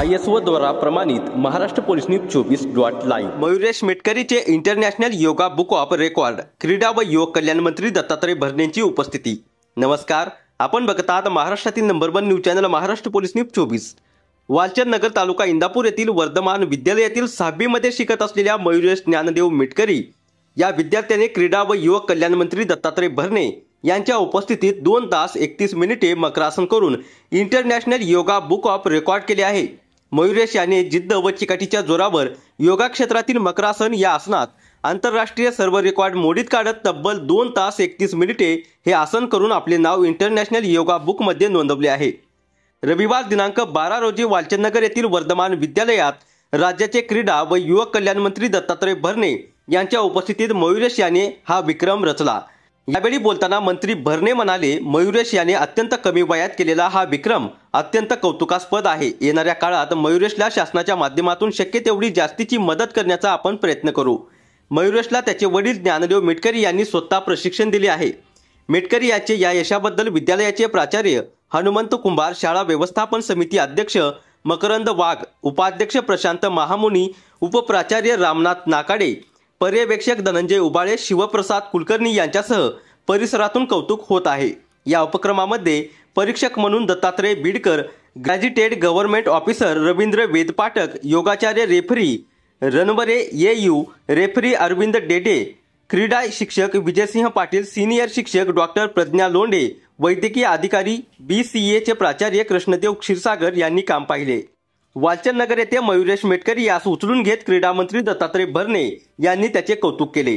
ISO द्वारा प्रमाणित Maharashtra police news 24.live। Mayuresh मेटकरीचे international yoga book of record क्रीडा व युवक कल्याण मंत्री दत्तात्रय भरणेंची उपस्थिती। नमस्कार, आपण बघत आहात महाराष्ट्रातील number 1 news channel Maharashtra police news 24। Walchand Nagar तालुका इंदापूर येथील वर्धमान विद्यालयातील 6वी मध्ये शिकत असलेल्या मयुरेश ज्ञानदेव मेटकरी या विद्यार्थ्याने क्रीडा व युवक कल्याण मंत्री दत्तात्रय भरणे यांच्या उपस्थितीत 2 तास 31 मिनिटे मकरासन करून international yoga book of record केले आहे। मयुरेश याने जिद्द व चिकाटीच्या जोरावर योगा क्षेत्रातील मकरासन या आसनात आंतरराष्ट्रीय सर्व रेकॉर्ड मोडीत काढत तब्बल 2 तास 31 मिनिटे हे आसन करून आपले नाव इंटरनॅशनल योगा बुक मध्ये नोंदवले आहे। रविवार दिनांक 12 रोजी वालचंद नगर येथील वर्धमान विद्यालयात राज्याचे क्रीडा व युवक कल्याण मंत्री दत्तात्रय भरणे यांच्या उपस्थितीत मयुरेश याने हा विक्रम रचला। यावेळी बोलताना मंत्री भरणे म्हणाले, मयुरेश याने अत्यंत कमी वयात केलेला हा विक्रम अत्यंत कौतुकास्पद आहे। येणाऱ्या काळात मयुरेशला शासनाच्या माध्यमातून शक्य तेवढी जास्तीची मदत करण्याचा आपण प्रयत्न करू। मयुरेशला त्याचे वडील ज्ञानदेव मेटकरी यांनी स्वतः प्रशिक्षण दिले आहे। मेटकरी याचे या यशाबद्दल विद्यालयाचे प्राचार्य हनुमंत कुंभार, शाळा व्यवस्थापन समिती अध्यक्ष मकरंद वाघ, उपाध्यक्ष प्रशांत महामुनी, उपप्राचार्य रामनाथ नाकाडे, पर्यवेक्षक धनंजय उबाळे, शिवप्रसाद कुलकर्णी यांच्यासह परिसरातून कौतुक होत आहे। या उपक्रमामध्ये परीक्षक म्हणून Dattatray Bidkar, graduated government officer Ravindra Vedpathak, योगाचार्य referee Ranaware AU, referee Arvind Dede, क्रीडा शिक्षक विजयसिंह पाटील, सीनियर शिक्षक डॉक्टर प्रज्ञा लोंढे, वैद्यकीय अधिकारी BCA चे प्राचार्य कृष्णदेव क्षीरसागर यांनी काम पाहिले। वालचंद नगर येथे मयुरेश मेटकरी यास उचलून घेत क्रीडा मंत्री दत्तात्रय भरणे यांनी त्याचे कौतुक केले।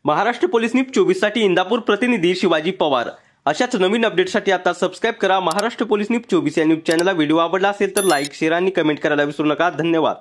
महाराष्ट्र पोलीस न्यूज 24 साठी इंदापूर प्रतिनिधी शिवाजी पवार। अशाच नवीन अपडेटसाठी आता सबस्क्राइब करा महाराष्ट्र पोलीस न्यूज 24 या न्यूज चॅनलला। व्हिडिओ आवडला असेल तर लाईक, शेअर आणि कमेंट करायला विसरू नका। धन्यवाद।